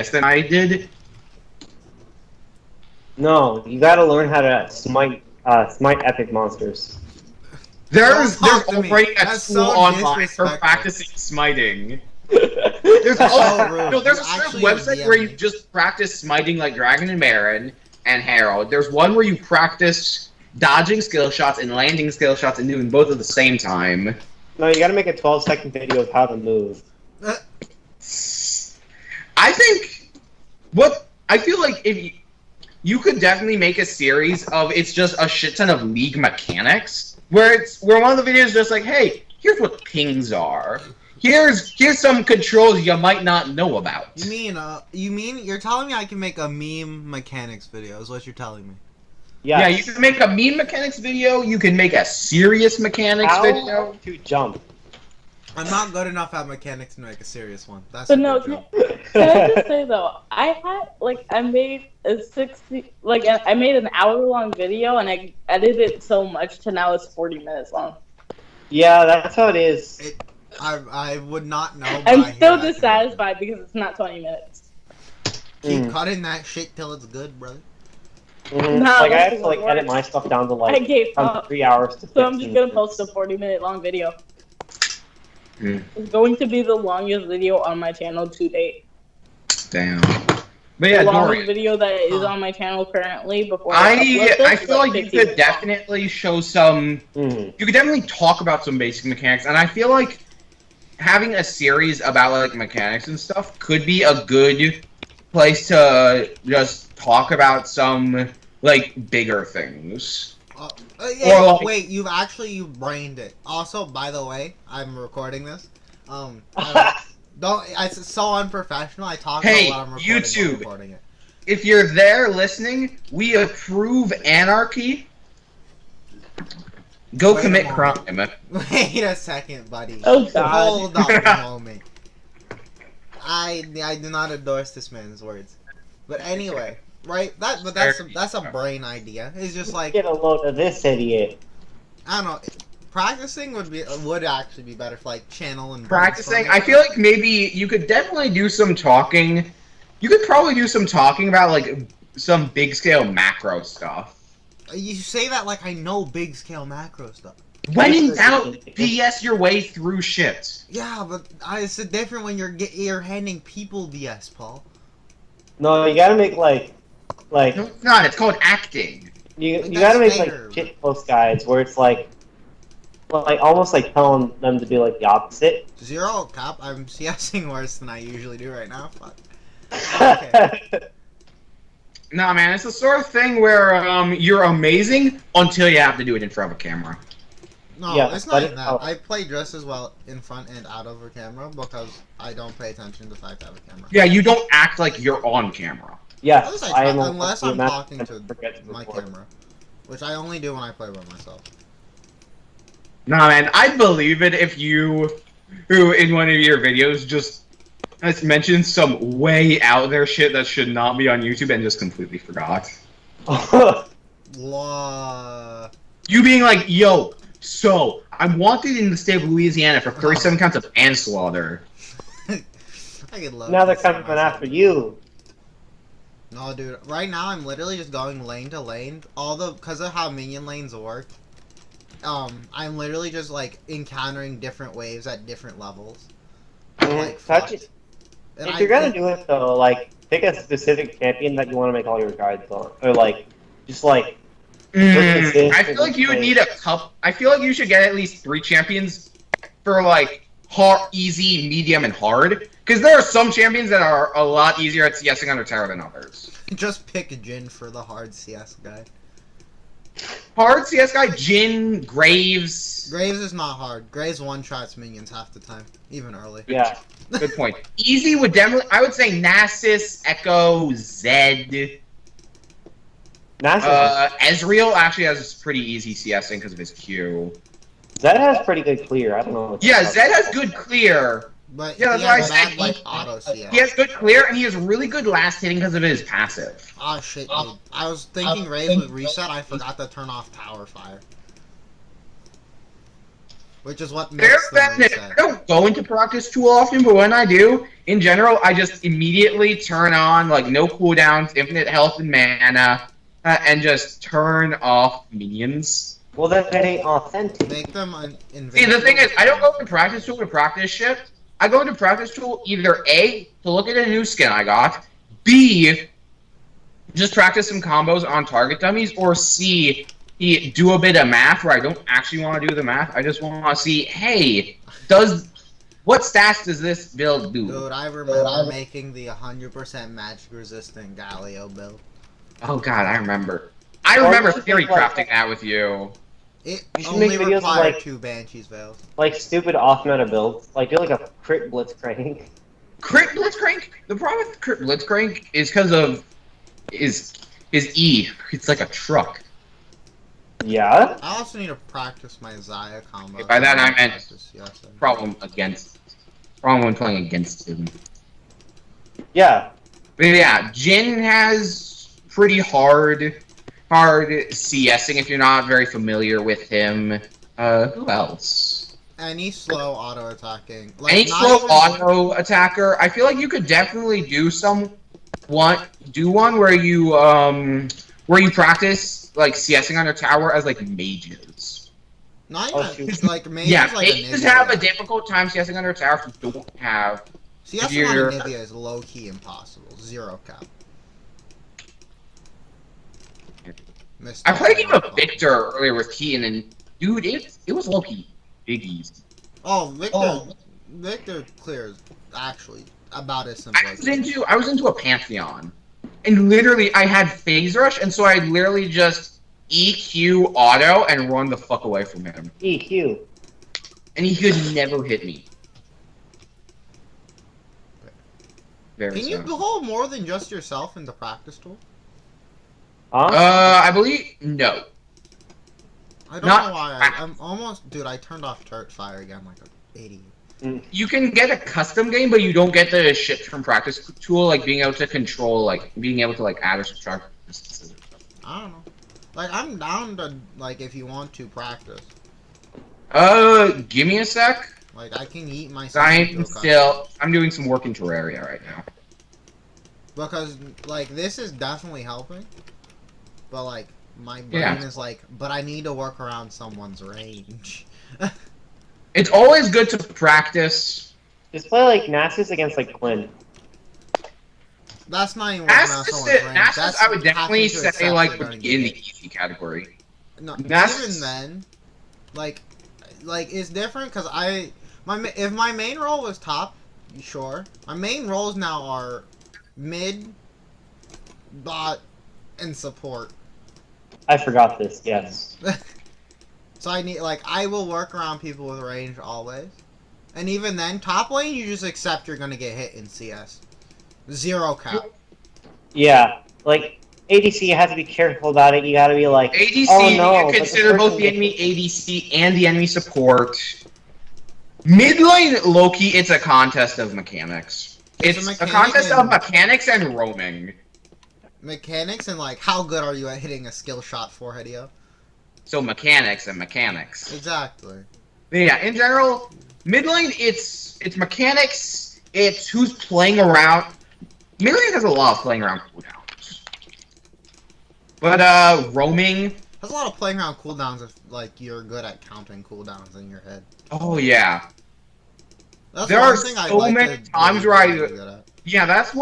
than I did. No, you gotta learn how to smite epic monsters. There's already a That's school so online for disrespectful. practicing smiting. There's also rude. no, there's a You certain actually website DM where you me. just practice smiting like Dragon and Baron and Herald. There's one where you practice dodging skill shots and landing skill shots and doing both at the same time. No, you gotta make a 12-second video of how to move. I think I feel like if you could definitely make a series of it's just a shit ton of League mechanics where one of the videos is just like, hey, here's what pings are. Here's some controls you might not know about. You mean you're telling me I can make a meme mechanics video? Is what you're telling me? Yes. Yeah, you can make a meme mechanics video. You can make a serious mechanics video. To jump. I'm not good enough at mechanics to make a serious one. That's But a no, good joke. can I just say though, I made a 60, I made an hour-long video and I edited it so much to now it's 40 minutes long. Yeah, that's how it is. I would not know. But I'm still dissatisfied because it's not 20 minutes. Keep cutting that shit till it's good, brother. Mm-hmm. No, like I have that's to like what edit works. my stuff down to I like gave from up. 3 hours to 15 So I'm just gonna minutes. post a 40-minute long video. Mm. It's going to be the longest video on my channel to date. Damn. But yeah, The longest Dorian. video that is on my channel currently before I upload this is feel like you 15 could minutes long. definitely show some. You could definitely talk about some basic mechanics, and I feel like having a series about like mechanics and stuff could be a good place to just talk about some like bigger things. Yeah, Or, like- wait, you brained it. Also, by the way, I'm recording this. It's so unprofessional. I talk Hey, about what I'm recording. YouTube. while recording it. If you're there listening, we approve anarchy. Go Wait a commit moment. crime. Wait a second, buddy. Oh god. Hold up a moment. I do not endorse this man's words. But anyway, right? That's a brain idea. It's just like Get a load of this idiot. I don't know. Practicing would actually be better for like channel and Practicing, brainstorming. I feel like maybe you could definitely do some talking. You could probably do some talking about like some big scale macro stuff. You say that like I know big scale macro stuff. When in doubt, BS your way through shit. Yeah, but it's different when you're handing people BS, Paul. No, you gotta make like No, it's not. It's called acting. you Like, gotta make that's fair, like shit post guides where it's like almost like telling them to do like the opposite. Zero cap. I'm CSing worse than I usually do right now. But okay. Nah, man, it's the sort of thing where you're amazing until you have to do it in front of a camera. No, Yeah, it's but not even it's that. how- I play just as well in front and out of a camera because I don't pay attention to the fact I have a camera. Yeah, you don't act like you're on camera. Yes, Unless I am unless I'm talking to forget my record. camera, which I only do when I play by myself. Nah, man, I'd believe it if you, who in one of your videos just mentioned some way out there shit that should not be on YouTube and just completely forgot. La. You being like, yo, so I'm wanted in the state of Louisiana for 37 counts of manslaughter. I could love. Now they're this coming myself. after you. No, dude. Right now, I'm literally just going lane to lane. Because of how minion lanes work. I'm literally just like encountering different waves at different levels. Like, Touch it. and If I you're gonna think- do it though, like pick a specific champion that you want to make all your guides on, or like just like. I feel like you would need a cup. I feel like you should get at least 3 champions for like hard, easy, medium, and hard. Because there are some champions that are a lot easier at CSing under Terra than others. just pick a Jin for the hard CS guy. Hard CS guy, Jin, Graves. Graves is not hard. Graves one-shots minions half the time, even early. Yeah. Good point. Easy would definitely. I would say Nasus, Echo, Zed. Nasus. Ezreal actually has pretty easy CSing because of his Q. Zed has pretty good clear. I don't know. What Yeah, Zed has good clear. But Yeah, he that's why I has said bad, like, auto CS. He has good clear, and he has really good last hitting because of his passive. Oh shit, dude. I was thinking Raze would reset, I forgot to turn off Tower Fire. which is what There makes the have been, I reset. don't go into practice too often, but when I do, in general, I just immediately turn on, like, no cooldowns, infinite health and mana, and just turn off minions. Well, then it ain't authentic. Make them See, invincible. the thing is, I don't go into practice tool to practice shit. I go into practice tool either A, to look at a new skin I got, B, just practice some combos on target dummies, or C, do a bit of math where I don't actually want to do the math. I just want to see, hey, what stats does this build do? Dude, I remember making the 100% magic resistant Galio build. Oh god, I remember. I remember Or theory just like- crafting that with you. It You should only make videos of, required like- 2 Banshees Veils. Like stupid off-meta builds. Like do like a crit blitzcrank. Crit Blitzcrank? The problem with Crit Blitzcrank is because of his E. It's like a truck. Yeah. I also need to practice my Zaya combo. By that I meant Practice, yes, problem when playing against him. Yeah. But yeah, Jin has pretty hard CSing if you're not very familiar with him. Who else? Any slow auto attacking. Like, Any not slow even- auto attacker. I feel like you could definitely do one where you practice like CSing on your tower as like mages. Not Oh, even, shoot. like, mages Yeah, like a mages Nivea. have a difficult time CSing on your tower if you don't have. CSing on a you're- Nivea is low-key impossible. 0 cap. Missed I played a game of out. Victor earlier with Keaton, and dude, it was low key big easy. Oh, Victor clears actually about as simple as I was into a Pantheon, and literally I had Phase Rush, and so I literally just EQ auto and run the fuck away from him, EQ. and he could never hit me. Very Can you sad. hold more than just yourself in the practice tool? Huh? I believe no. I don't Not know why. I'm almost, dude. I turned off turret fire again like an idiot. You can get a custom game, but you don't get the shit from practice tool, like being able to control, like being able to like add or subtract distances. I don't know. Like I'm down to like if you want to practice. Give me a sec. Like I can eat myself. into a custom. I'm doing some work in Terraria right now. Because like this is definitely helping. But like my brain Yeah. is like, but I need to work around someone's range. It's always good to practice. Just play like Nasus against like Quinn. That's not even working around someone's range. Nasus, That's I would definitely having to accept say like you're would gonna be in get the hit. easy category. No, Nasus- even then, like it's different because if my main role was top, sure. My main roles now are mid, bot, and support. I forgot this. Yes. So I need I will work around people with range always, and even then, top lane you just accept you're gonna get hit in CS. 0 cap. Yeah. Like ADC, you have to be careful about it. You gotta be like, ADC, oh no, you but the consider both person the enemy ADC and the enemy support. Mid lane, low-key, it's a contest of mechanics. It's a contest of mechanics and roaming. Mechanics and how good are you at hitting a skill shot foreheadio? So mechanics and mechanics. Exactly. But yeah, in general, mid lane, it's mechanics, it's who's playing around. Mid lane has a lot of playing around cooldowns. But, roaming... There's a lot of playing around cooldowns if you're good at counting cooldowns in your head. Oh, yeah. That's There one are thing I'd so like many to times really where be really good at. Yeah, that's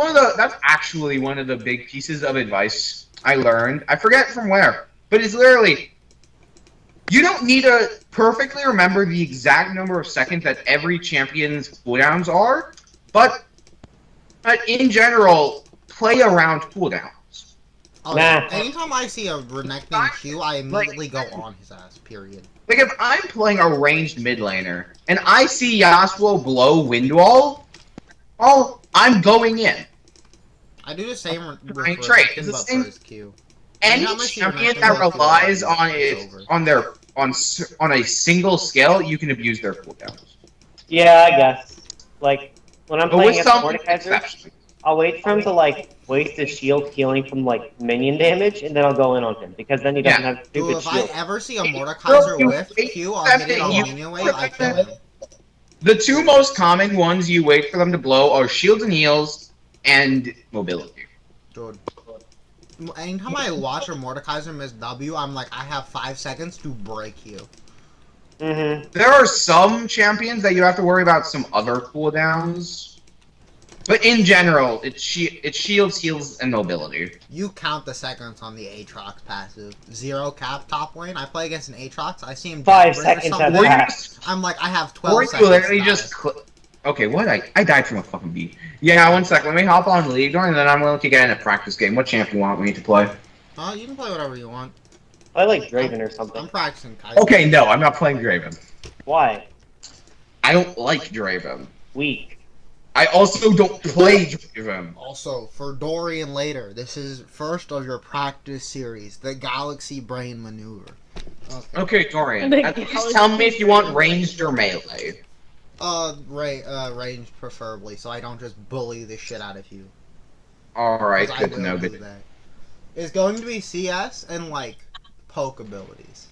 actually one of the big pieces of advice I learned. I forget from where, but it's literally, you don't need to perfectly remember the exact number of seconds that every champion's cooldowns are, but in general, play around cooldowns. Oh, Nah. yeah. Anytime I see a Renekton Q, I immediately go on his ass, period. Like, if I'm playing a ranged mid laner, and I see Yasuo blow wind wall, well, I'm going in. I do the same with Right, trade. Renekton, It's the but same- for his Q. Any Anytime I see champion Renekton that blow Q, relies it's over. on a single skill, you can abuse their cooldowns. Yeah, I guess. Like when I'm But playing with against some Mordekaiser, exceptions. I'll wait for him to like waste his shield healing from like minion damage, and then I'll go in on him because then he doesn't have Dude, stupid if I shield. ever see a Bro, Mordekaiser you whiff wait Q, a I'll hit it second, on you minion wave, I kill him. The two most common ones you wait for them to blow are shields and heals and mobility. Dude. Anytime I watch a Mordekaiser miss W, I'm like, I have 5 seconds to break you. Mm-hmm. There are some champions that you have to worry about some other cooldowns. But in general, it's shields, heals, and mobility. You count the seconds on the Aatrox passive. 0 cap top lane. I play against an Aatrox. I see him 5 Deathbringer seconds have something. passed. I'm like, I have Or 12 you seconds. literally to just die. okay, what? I died from a fucking bee. Yeah, one sec. Let me hop on League, and then I'm willing to get in a practice game. What champ you want me to play? Oh, you can play whatever you want. I like Draven or something. I'm practicing Kaiser. Okay, no, I'm not playing Draven. Why? I don't like Draven. Weak. I also don't play Draven. Also, for Dorian later, this is first of your practice series, the Galaxy Brain Maneuver. Okay. Okay, Dorian, The at least tell me if you want ranged or melee. Range preferably, so I don't just bully the shit out of you. Alright, 'Cause good I to know. will do Good. that. It's going to be CS and, like, poke abilities.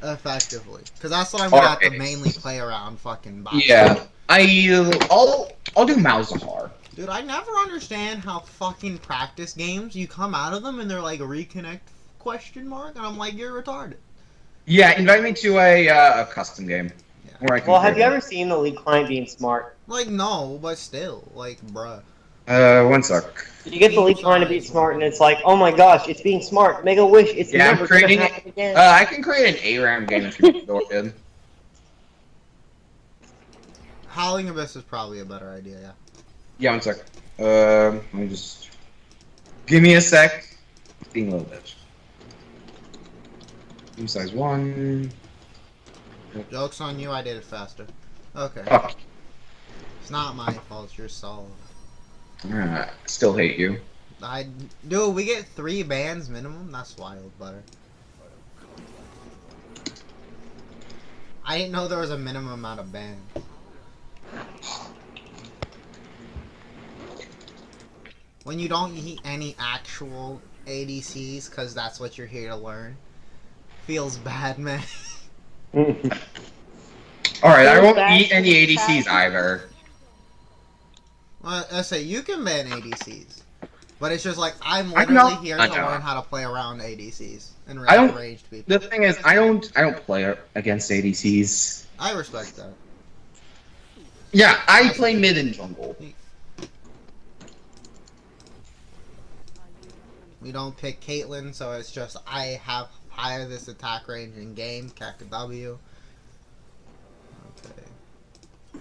Effectively. Because that's what I'm going to have to Alright. mainly play around fucking bots. Yeah, I'll do Malzahar. Dude, I never understand how fucking practice games, you come out of them and they're like, reconnect, question mark? And I'm like, you're retarded. Yeah, invite me to a custom game. Yeah. Where I can Well, have play you them. ever seen the League client being smart? Like, no, but still. Like, bruh. One sec. You get the League client to be smart, and it's like, oh my gosh, it's being smart. Make a wish. It's Yeah, I'm never gonna creating happen again. I can create an ARAM game if you want to in. Howling Abyss is probably a better idea, yeah. Yeah, one sec. Let me just... Give me a sec. Being a little bitch. Team size 1. Joke's on you, I did it faster. Okay. Fuck. It's not my fault, you're solid. Still hate you. Dude, we get 3 bans minimum? That's wild, butter. I didn't know there was a minimum amount of bans. When you don't eat any actual ADCs, because that's what you're here to learn. Feels bad, man. Alright, I Feels won't bad eat any for the ADCs cat. either. Well, I say, you can ban ADCs. But it's just like, I'm I literally know- here I to know. learn how to play around ADCs. And I don't- ranged people. The thing is, I don't play against ADCs. I respect that. Yeah, I play mid and jungle. We don't pick Caitlyn, so it's just I have higher this attack range in game, CAC W. Okay.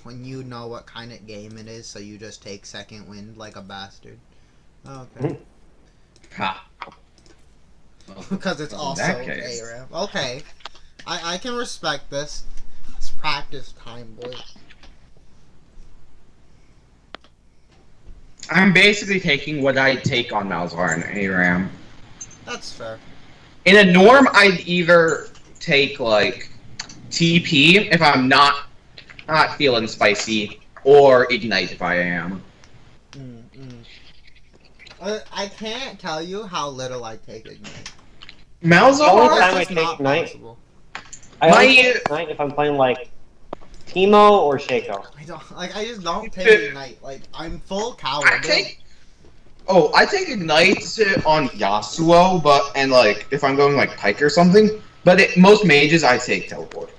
When you know what kind of game it is, so you just take second wind like a bastard. Okay. Ha. Because it's In also that case. ARAM. Okay. I can respect this. It's practice time, boy. I'm basically taking what I take on Malzahar and ARAM. That's fair. In a norm, I'd either take, like, TP if I'm not feeling spicy, or Ignite if I am. I can't tell you how little I take Ignite. Only Malzahar? time I It's just take not Ignite- possible. I only My- take Ignite if I'm playing like Teemo or Shaco. I just don't take Ignite. Like, I'm full coward. I take Ignite on Yasuo, and like if I'm going like Pike or something. But most mages I take teleport.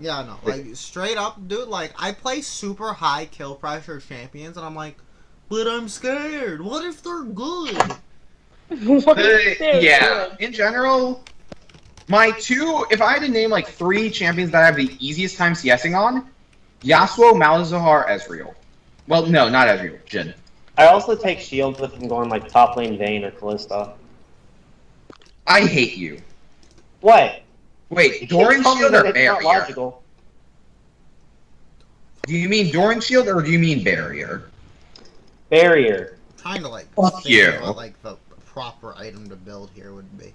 Yeah, no, like straight up, dude. Like, I play super high kill pressure champions, and I'm like, but I'm scared. What if they're good? What is this? Yeah, in general, my two. If I had to name like 3 champions that I have the easiest time CSing on, Yasuo, Malzahar, Ezreal. Well, no, not Ezreal. Jhin. I also take shield if I'm going like top lane Vayne or Kalista. I hate you. What? Wait, You can't Doran tell me Shield that or it's not Barrier? logical. Do you mean Doran Shield or do you mean Barrier? Barrier. Trying to like Fuck think you. of what like the proper item to build here would be.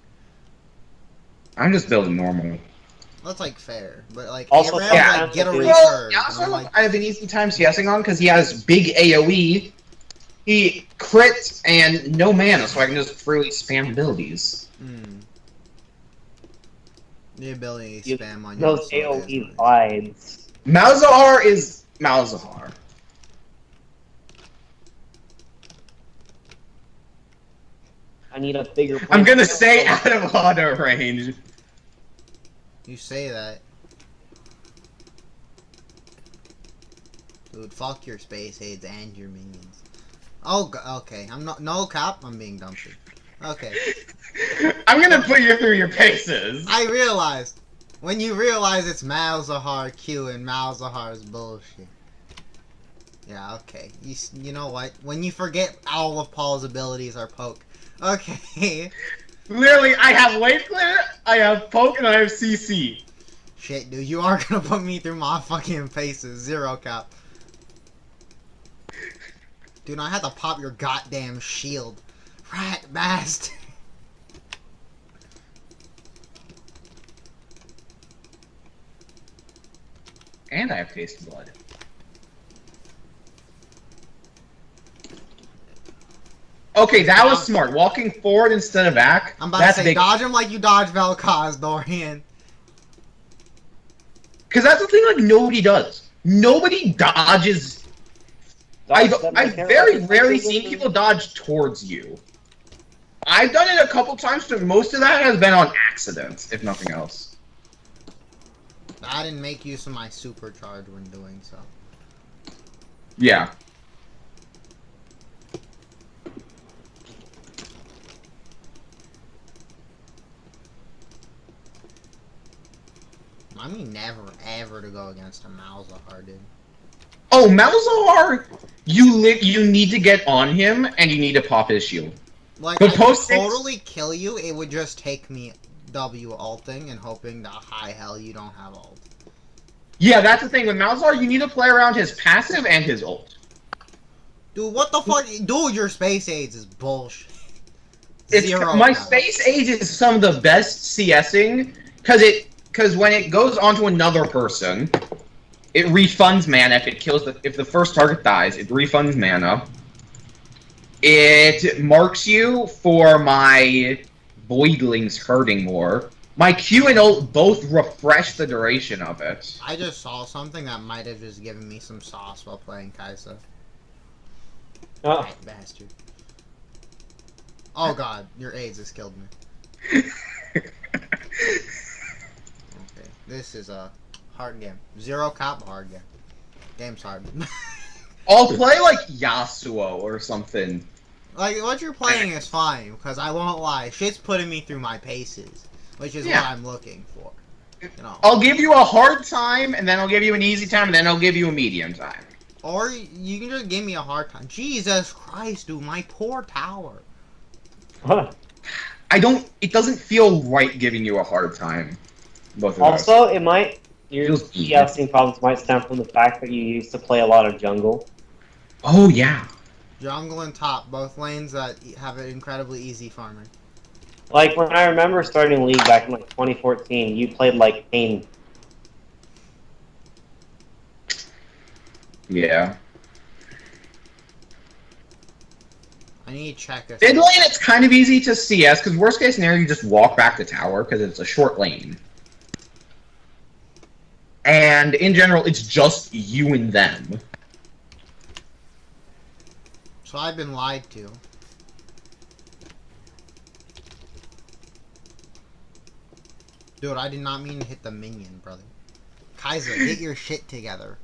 I'm just building normal. That's like fair, but like Also, Abrams, yeah, like get a Well, recurve. yeah, And also, I'm like, I have an easy time CSing on because he has big AoE. He crits and no mana, so I can just freely spam abilities. the ability to You- spam on your those sword is AoE nice. vibes. Malzahar is Malzahar. I need a bigger. I'm plant. gonna stay out of auto range. You say that. Dude, fuck your space aids and your minions. Oh, okay. I'm not. No cap. I'm being dumped. Okay. I'm gonna put you through your paces. I realized. When you realize it's Malzahar Q and Malzahar's bullshit. Yeah, okay. You know what? When you forget all of Paul's abilities are poke. Okay. Literally, I have wave clear, I have poke, and I have CC. Shit, dude, you are gonna put me through my fucking paces. Zero cap. Dude, I had to pop your goddamn shield. Rat bastard. And I have taste blood. Okay, that was smart. Walking forward instead of back. I'm about that's to say, big. dodge him like you dodge Vel'Koz, Dorian. Because that's the thing, like, nobody does. Nobody dodges. I've very rarely seen people dodge towards you. I've done it a couple times, but most of that has been on accident, if nothing else. I didn't make use of my supercharge when doing so. Yeah. I mean, never ever to go against a Malzahar, dude. Oh, Malzahar, you need to get on him, and you need to pop his shield. Like, But I could post six- totally kill you, it would just take me W ulting and hoping that high hell you don't have ult. Yeah, that's the thing. With Malzahar, you need to play around his passive and his ult. Dude, what the fuck? Dude, your space aids is bullshit. My cap. space age is some of the best CSing, because when it goes onto another person, it refunds mana if the first target dies, it refunds mana. It marks you for my voidlings hurting more. My Q and ult both refresh the duration of it. I just saw something that might have just given me some sauce while playing Kaisa. Oh, Rat bastard. Oh god, your AIDS has killed me. Okay, this is a hard game. Zero cap, hard game. Game's hard. I'll play like Yasuo or something. Like, what you're playing is fine, because I won't lie, shit's putting me through my paces, which is what I'm looking for. You know. I'll give you a hard time, and then I'll give you an easy time, and then I'll give you a medium time. Or you can just give me a hard time. Jesus Christ, dude, my poor tower. It doesn't feel right giving you a hard time. Both of those. also, it might. Your Feels CSing problems might stem from the fact that you used to play a lot of jungle. Oh, yeah. Jungle and top, both lanes that have an incredibly easy farming. Like, when I remember starting League back in, like, 2014, you played, like, Pain. Yeah. I need to check this. Mid lane, it's kind of easy to CS, because worst case scenario, you just walk back to tower, because it's a short lane. And in general, it's just you and them. So I've been lied to. Dude, I did not mean to hit the minion, brother. Kaiser, get your shit together.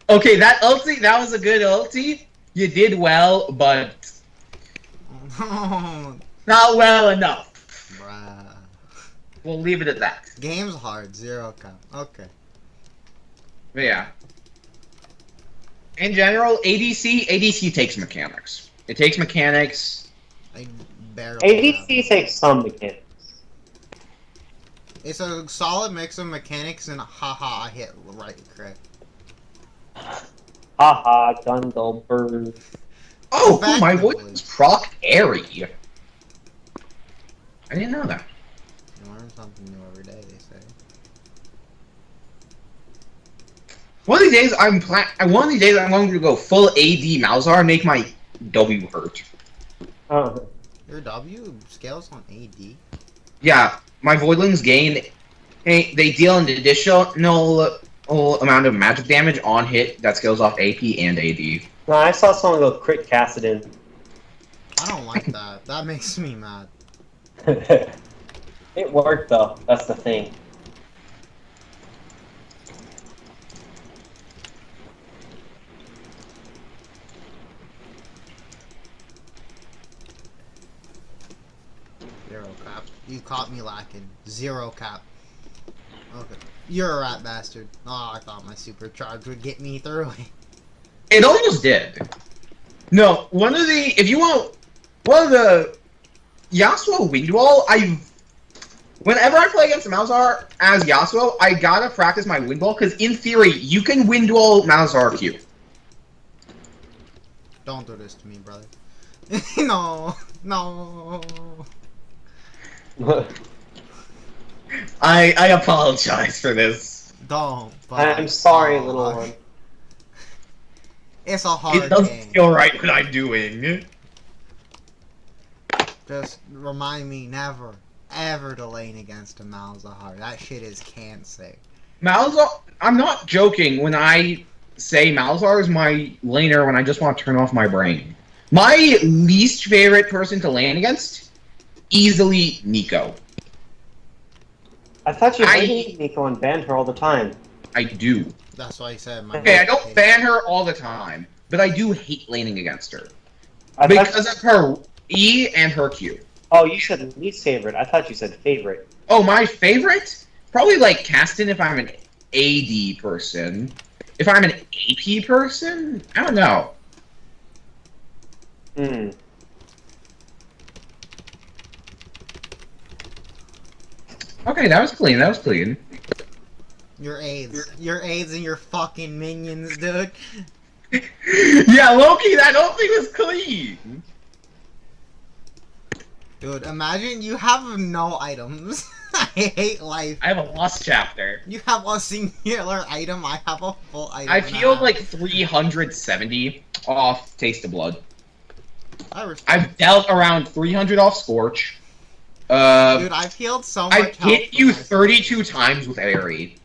Okay, that ulti, that was a good ulti. You did well, but not well enough. Bruh. We'll leave it at that. Game's hard, zero count. Okay. But yeah. In general, ADC takes mechanics. It takes mechanics. I barely ADC takes some mechanics. It's a solid mix of mechanics and haha, I hit right correct. Haha, Gundle bird. Oh, my Effectively. voice is proc airy. I didn't know that. You learn something new every day, they say. One of these days, one of these days, I'm going to go full AD Malzahar and make my W hurt. Oh. Your W scales on AD? Yeah, my Voidlings gain. Hey, they deal an additional amount of magic damage on hit that scales off AP and AD. No, I saw someone go crit Cassidon. I don't like that. That makes me mad. It worked though. That's the thing. Zero cap. You caught me lacking. Zero cap. Okay. You're a rat bastard. Oh, I thought my supercharge would get me through it. It almost did. No, one of the Yasuo Windwall, whenever I play against Malzahar as Yasuo, I gotta practice my Windwall, because in theory, you can Windwall Malzahar Q. Don't do this to me, brother. No. No. I apologize for this. Don't. But I'm sorry, little one. It's a hard It doesn't game. feel right what I'm doing. Just remind me never, ever to lane against a Malzahar. That shit is cancer. Malzahar, I'm not joking when I say Malzahar is my laner when I just want to turn off my brain. My least favorite person to lane against, easily Nico. I thought you hated Nico and banned her all the time. I do. That's why I said my. Okay, I don't ban her all the time, but I do hate laning against her. I Because of her E and her Q. Oh, you said least favorite. I thought you said favorite. Oh, my favorite? Probably like Caston if I'm an AD person. If I'm an AP person? I don't know. Hmm. Okay, that was clean, that was clean. Your aids. Your aids and your fucking minions, dude. Yeah, Loki, that whole thing was clean! Dude, imagine you have no items. I hate life. I have a lost chapter. You have a singular item, I have a full item. I feel now. like 370 off Taste of Blood. I respect. I've dealt around 300 off Scorch. Dude, I've healed so much I've health hit for you myself. 32 times with Aerie.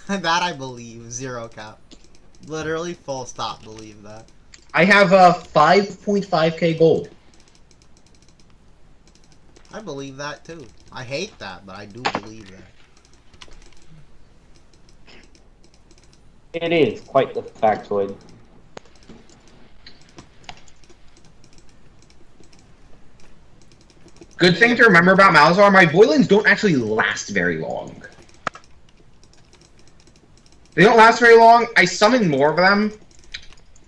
That I believe. Zero cap. Literally full stop believe that. I have 5.5k gold. I believe that too. I hate that, but I do believe that. It is quite the factoid. Good thing to remember about Malzahar, my Boilings don't actually last very long. They don't last very long. I summon more of them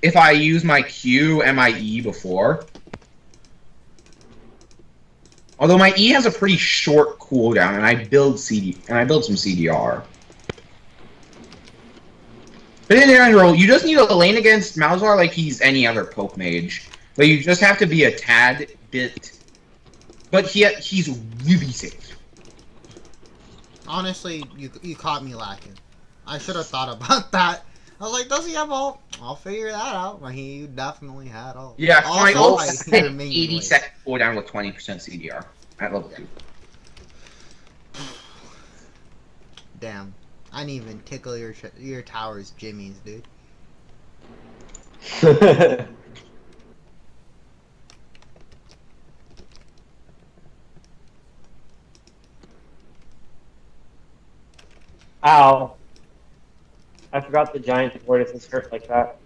if I use my Q and my E before. Although my E has a pretty short cooldown, and I build some CDR. But in general, you just need to lane against Malzahar like he's any other poke mage. But you just have to be a tad bit. But he's really safe. Honestly, you caught me lacking. I should have thought about that. I was like, does he have ult? I'll figure that out. Well, he definitely had ult. Yeah, my Also, ult I has hear 80 minion wave. second cooldown with 20% CDR at level 2. Damn. I didn't even tickle your tower's jimmies, dude. Ow. I forgot the giant tortoises hurt like that.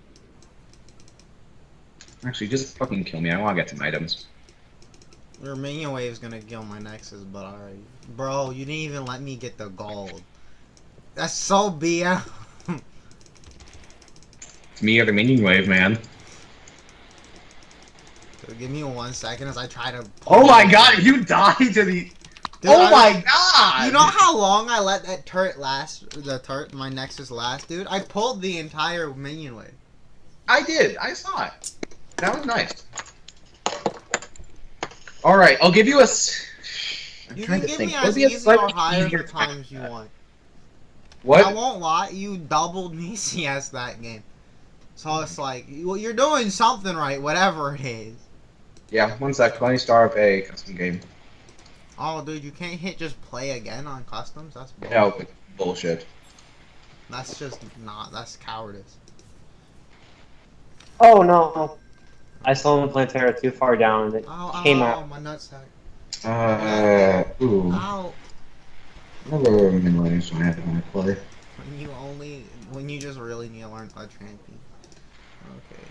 Actually, just fucking kill me. I want to get some items. Your minion wave's gonna kill my Nexus, but alright. Bro, you didn't even let me get the gold. That's so BM. It's me or the minion wave, man. So give me 1 second as I try to. Oh my god, you died to the. Dude, Oh my god! You know how long I let that turret last? The turret, my Nexus last, dude. I pulled the entire minion wave. I did. I saw it. That was nice. All right, I'll give you a. I'm You trying can to give think. me What would as be a easy or slightly higher easier the times you want. What? I won't lie, you doubled me CS that game. So it's like, well, you're doing something right, whatever it is. Yeah, one sec. Let me start up a custom game. Oh, dude, you can't hit just play again on customs? That's bull. No, bullshit. That's just not, that's cowardice. Oh no. I saw the Plantera too far down and it Ow, came ow, out. my nutsack. Ooh. Ow. Another mid-lane so I have to play. When you just really need to learn a champion. Okay.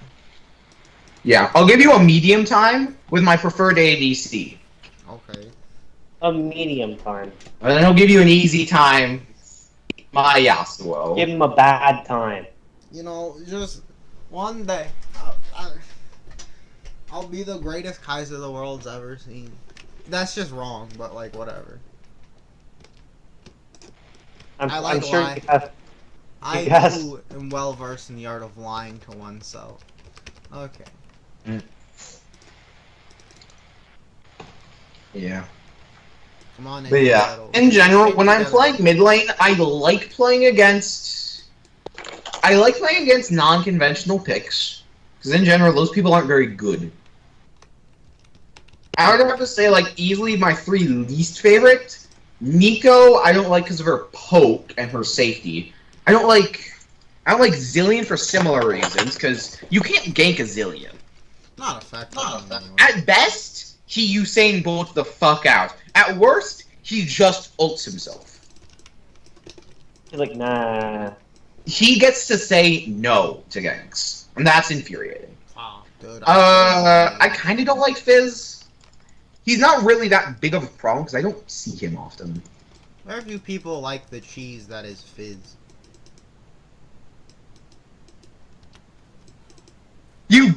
Yeah, I'll give you a medium time with my preferred ADC. Okay. A medium time. And then I'll give you an easy time, my Yasuo. Give him a bad time. You know, just one day, I'll be the greatest Kaiser the world's ever seen. That's just wrong, but like, whatever. I'm sure lying. you have. I Yes. too am well versed in the art of lying to oneself. Okay. Yeah. Come on in. But yeah, Battle. in general, when I'm Together. playing mid lane, I like playing against non-conventional picks. Because in general, those people aren't very good. I would have to say, like, easily my 3 least favorite. Nico, I don't like because of her poke and her safety. I don't like Zillion for similar reasons, because you can't gank a Zillion. Not effective. At best, he Usain Bolt the fuck out. At worst, he just ults himself. He's like, nah. He gets to say no to ganks, and that's infuriating. Wow, dude. I kind of don't like Fizz. He's not really that big of a problem because I don't see him often. Very few people like the cheese that is Fizz. You.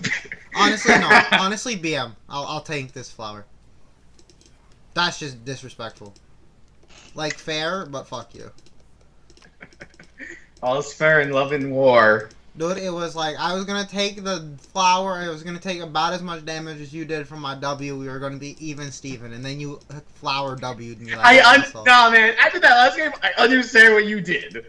Honestly, no. Honestly, BM. I'll take this flower. That's just disrespectful. Like, fair, but fuck you. All's fair in love and war. Dude, it was like, I was gonna take the flower, it was gonna take about as much damage as you did from my W, we were gonna be even Steven, and then you flower W'd me like an asshole. Nah, man. After that last game, I understand what you did.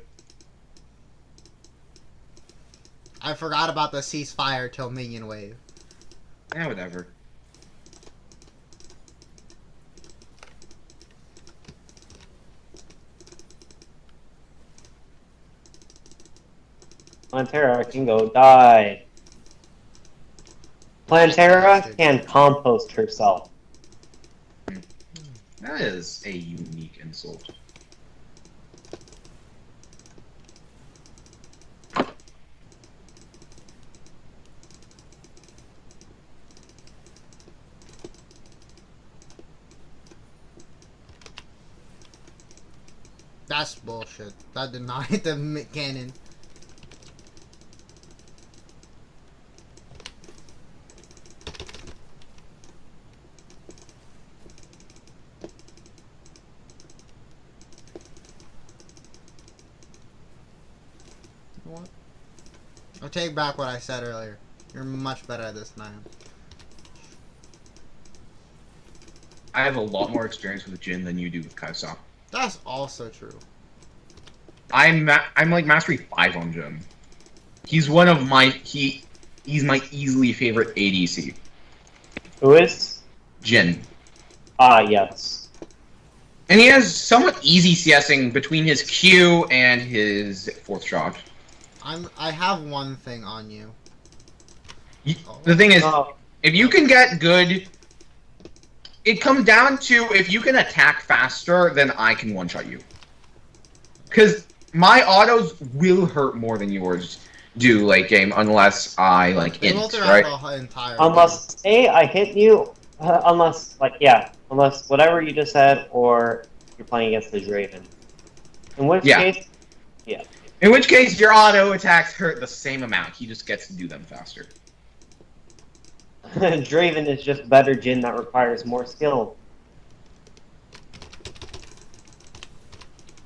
I forgot about the ceasefire till minion wave. Yeah, whatever. Plantera can go die. Plantera can compost herself. That is a unique insult. That's bullshit. That did not hit the cannon. What? I'll take back what I said earlier. You're much better at this than I am. I have a lot more experience with Jin than you do with Kai'Sa. That's also true. I'm like mastery 5 on Jin. He's one of my he's my easily favorite ADC. Who is? Jin. Ah, yes. And he has somewhat easy CSing between his Q and his 4th shot. I have one thing on you. The thing is, Oh, if you can get good, it comes down to if you can attack faster, then I can one-shot you. Because my autos will hurt more than yours do late game, unless I, like, They will int, throughout right? the entire unless A, I hit you, unless whatever you just said, or you're playing against the Draven. In which Yeah. case, In which case, your auto attacks hurt the same amount. He just gets to do them faster. Draven is just better Jin that requires more skill.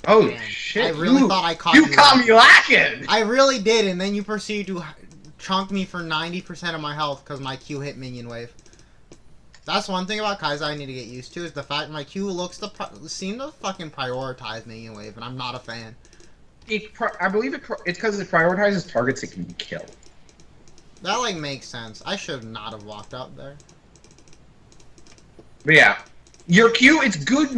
Oh Damn. shit! I really you, thought I caught you you. caught me lacking. I really did, and then you proceed to chunk me for 90% of my health because my Q hit minion wave. That's one thing about Kai'Sa I need to get used to, is the fact my Q looks to seem to fucking prioritize minion wave, and I'm not a fan. I believe it's because it prioritizes targets it can kill. That, like, makes sense. I should not have walked out there. But yeah, your Q, it's good.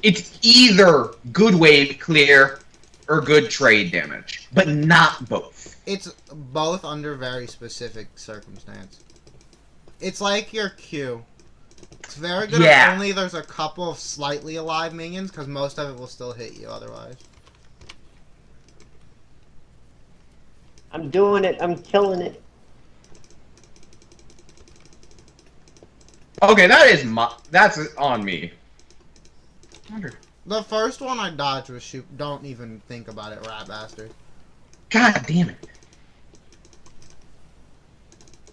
It's either good wave clear or good trade damage, but not both. It's both under very specific circumstance. It's like your Q. It's very good if only there's a couple of slightly alive minions, because most of it will still hit you otherwise. I'm doing it. I'm killing it. Okay, that's on me. The first one I dodged was shoot. Don't even think about it, rat bastard. God damn it.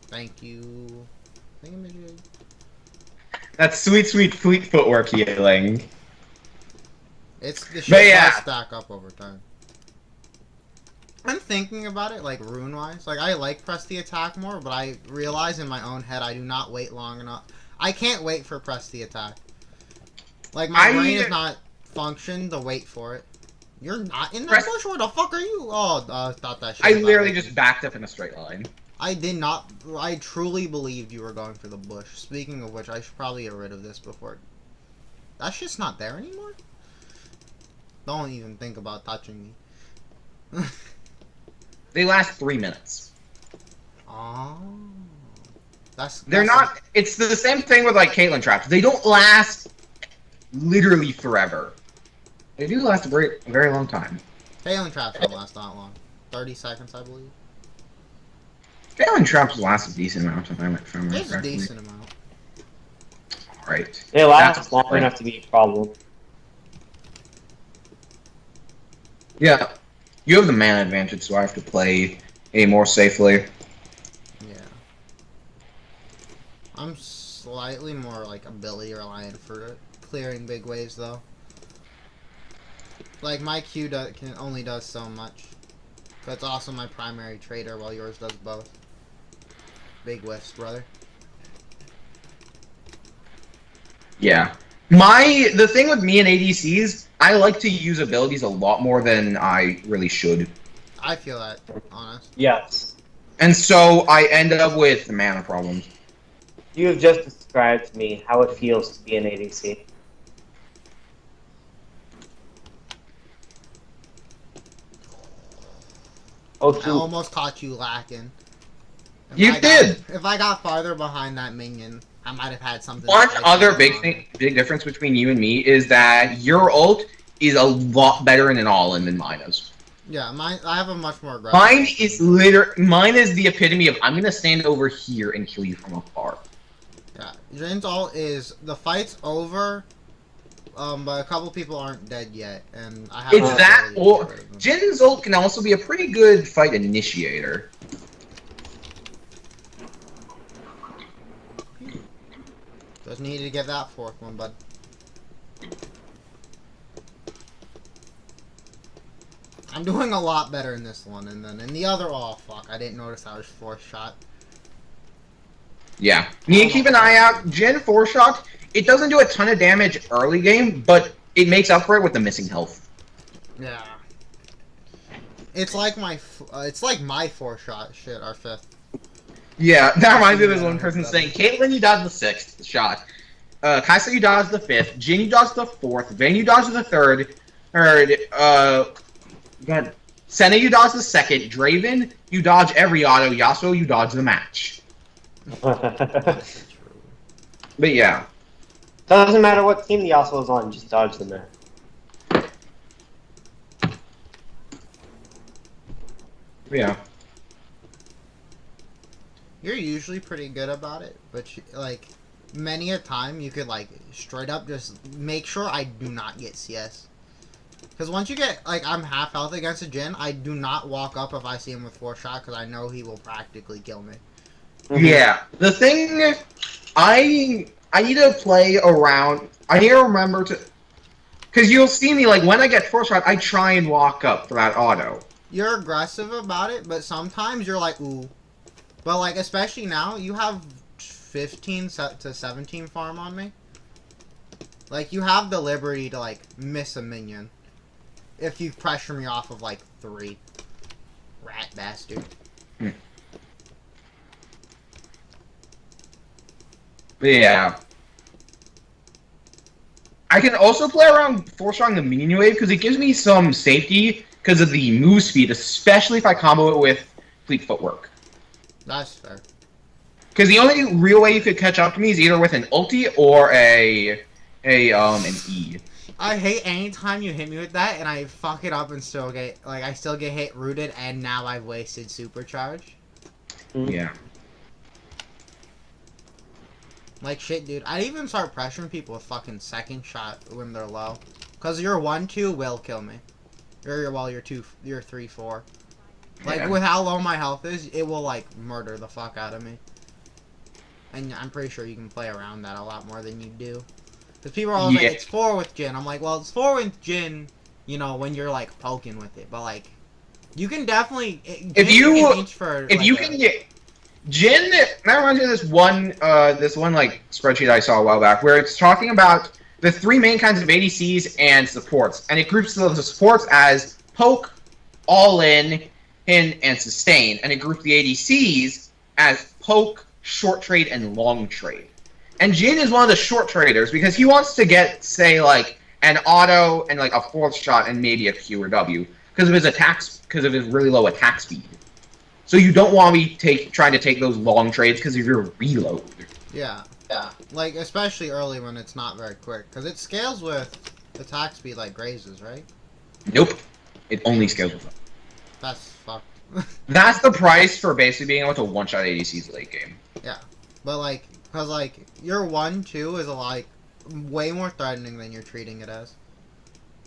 Thank you. Thingamajig. That's sweet, sweet fleet footwork healing. The shit yeah. does stack up over time. I'm thinking about it, like, rune-wise. Like, I like press the attack more, but I realize in my own head I do not wait long enough. I can't wait for press the attack. Like, my brain is not functioned to wait for it. You're not in the bush? Where the fuck are you? Oh, I thought that shit. I literally just backed up in a straight line. I did not. I truly believed you were going for the bush. Speaking of which, I should probably get rid of this before. That shit's not there anymore? Don't even think about touching me. They last 3 minutes. Oh. They're not. It's the same thing with, like, Caitlyn traps. They don't last literally forever. They do last a very long time. Caitlyn traps don't last that long. 30 seconds, I believe. Caitlyn traps last a decent amount of time. It's a decent amount. Right. They last long enough to be a problem. Yeah. You have the mana advantage, so I have to play more safely. Yeah. I'm slightly more, like, ability reliant for clearing big waves, though. Like, my Q only does so much. But it's also my primary trader, while yours does both. Big whiffs, brother. Yeah. The thing with me and ADCs, I like to use abilities a lot more than I really should. I feel that, honest. Yes. And so I ended up with mana problems. You have just described to me how it feels to be an ADC. Oh, shoot. I almost caught you lacking. If I got farther behind that minion, I might have had something. One other big difference between you and me is that your ult is a lot better in an all-in than mine is. Yeah, I have a much more aggressive. Mine is the epitome of I'm gonna stand over here and kill you from afar. Yeah, Jin's ult is the fight's over, but a couple people aren't dead yet, and I have. It's that, or Jin's ult can also be a pretty good fight initiator. Just needed to get that fourth one, bud. I'm doing a lot better in this one, and then in the other, oh fuck, I didn't notice I was fourth shot. Yeah, you need to keep an eye out. Jin 4-shot, it doesn't do a ton of damage early game, but it makes up for it with the missing health. Yeah. It's like my 4-shot shit, our fifth. Yeah, that reminds me of this one person saying, Caitlyn, you dodged the 6th shot. Kaisa, you dodged the 5th. Jin, you dodged the 4th. Vayne, you dodged the 3rd. Senna, you dodged the 2nd. Draven, you dodge every auto. Yasuo, you dodge the match. But yeah. Doesn't matter what team the Yasuo is on, just dodge them there. Yeah. You're usually pretty good about it, but like many a time you could like straight up just make sure I do not get CS. Because once you get like I'm half health against a Jin, I do not walk up if I see him with 4-shot because I know he will practically kill me. Yeah. The thing I need to play around. I need to remember to, because you'll see me like when I get 4-shot, I try and walk up for that auto. You're aggressive about it, but sometimes you're like ooh. But, like, especially now, you have 15 to 17 farm on me. Like, you have the liberty to, like, miss a minion. if you pressure me off of like 3. Rat bastard. Yeah. I can also play around 4-strong the minion wave because it gives me some safety because of the move speed, especially if I combo it with fleet footwork. That's fair. Because the only real way you could catch up to me is either with an ulti or an E. I hate any time you hit me with that and I fuck it up and still get I still get hit rooted and now I've wasted supercharge. Yeah. Like shit, dude. I even start pressuring people with fucking second shot when they're low. Cause your 1-2 will kill me. Or you're 3-4. Like Yeah. with how low my health is, it will like murder the fuck out of me. And I'm pretty sure you can play around that a lot more than you do. Because people are always like, it's 4 with Jin. I'm like, well, it's 4 with Jin, you know, when you're like poking with it. But like, you can definitely If you can can get Jin, that reminds me of this one like spreadsheet I saw a while back where it's talking about the 3 main kinds of ADCs and supports, and it groups the supports as poke, all in, and sustain, and it groups the ADCs as poke, short trade, and long trade. And Jin is one of the short traders because he wants to get, say, like an auto and like a 4th shot and maybe a Q or W because of his attacks, because of his really low attack speed. So you don't want to be trying to take those long trades because of your reload. Yeah. Like, especially early when it's not very quick. Because it scales with attack speed like Grazes, right? Nope. It only scales with them. That's fucked. That's the price for basically being able to one-shot ADCs late game. Yeah. But, like, because, like, your 1-2 is, like, way more threatening than you're treating it as.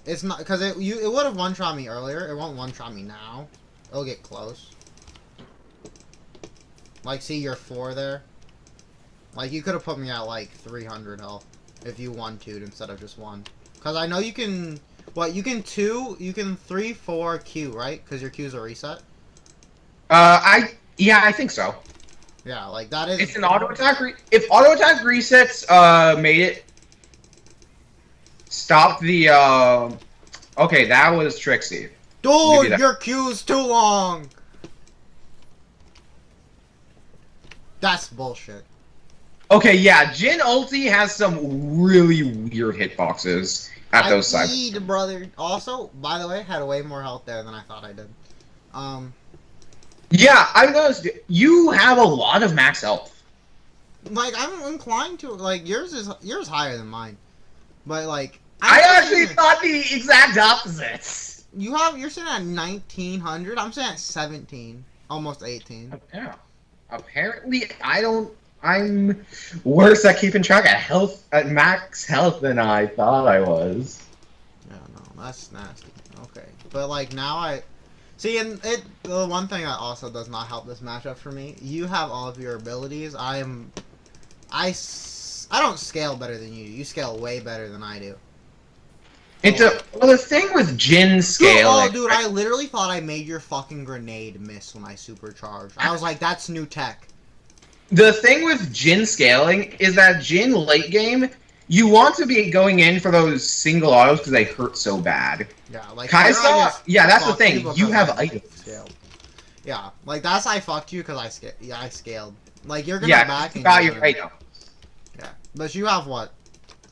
It's not, because it would have one-shot me earlier. It won't one-shot me now. It'll get close. Like, see your 4 there? Like, you could have put me at, like, 300 health if you 1-2'd instead of just 1. Because I know you can... What, you can 3-4 Q, right? Because your Q's are reset? Yeah, I think so. Yeah, like, that is... It's an auto attack. If auto attack resets made it stop the Okay, that was Trixie. Dude, your Q's too long! That's bullshit. Okay, yeah, Jin ulti has some really weird hitboxes at those sides. Brother. Also, by the way, had way more health there than I thought I did. Yeah, I noticed you have a lot of max health. Like, I'm inclined to, like, yours higher than mine. But, like... I actually thought the exact opposite. You're sitting at 1900, I'm sitting at 17. Almost 18. Yeah. Apparently, I'm worse at keeping track at max health than I thought I was. Yeah, no, that's nasty. Okay. But, like, now see, and the one thing that also does not help this matchup for me, you have all of your abilities. I don't scale better than you do. You scale way better than I do. Well, the thing with Jin scaling... Dude, I literally thought I made your fucking grenade miss when I supercharged. I was like, that's new tech. The thing with Jin scaling is that Jin late game, you want to be going in for those single autos because they hurt so bad. Yeah, like... Kaisa, yeah, that's the thing. You have items. Yeah, like, that's I fucked you because I scaled. Like, you're gonna back and got your items. Yeah, but you have, what,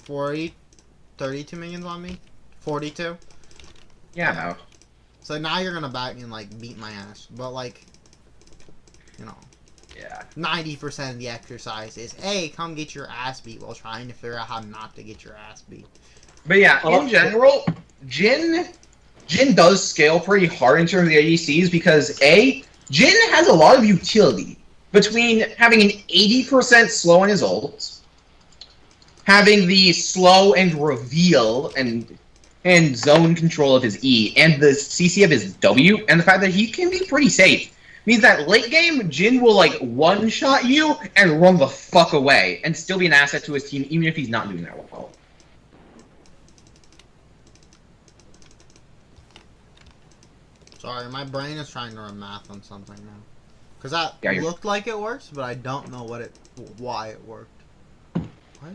32 minions on me? 42? Yeah, no. So now you're gonna back me and, like, beat my ass. But, like, you know. Yeah. 90% of the exercise is, hey, come get your ass beat while trying to figure out how not to get your ass beat. But yeah, in general, Jin does scale pretty hard in terms of the ADCs because, A, Jin has a lot of utility between having an 80% slow on his ults, having the slow and reveal and zone control of his E, and the CC of his W, and the fact that he can be pretty safe. Means that late game, Jin will, like, one-shot you and run the fuck away, and still be an asset to his team, even if he's not doing that well. Sorry, my brain is trying to run math on something now. Because that looked like it works, but I don't know why it worked. What?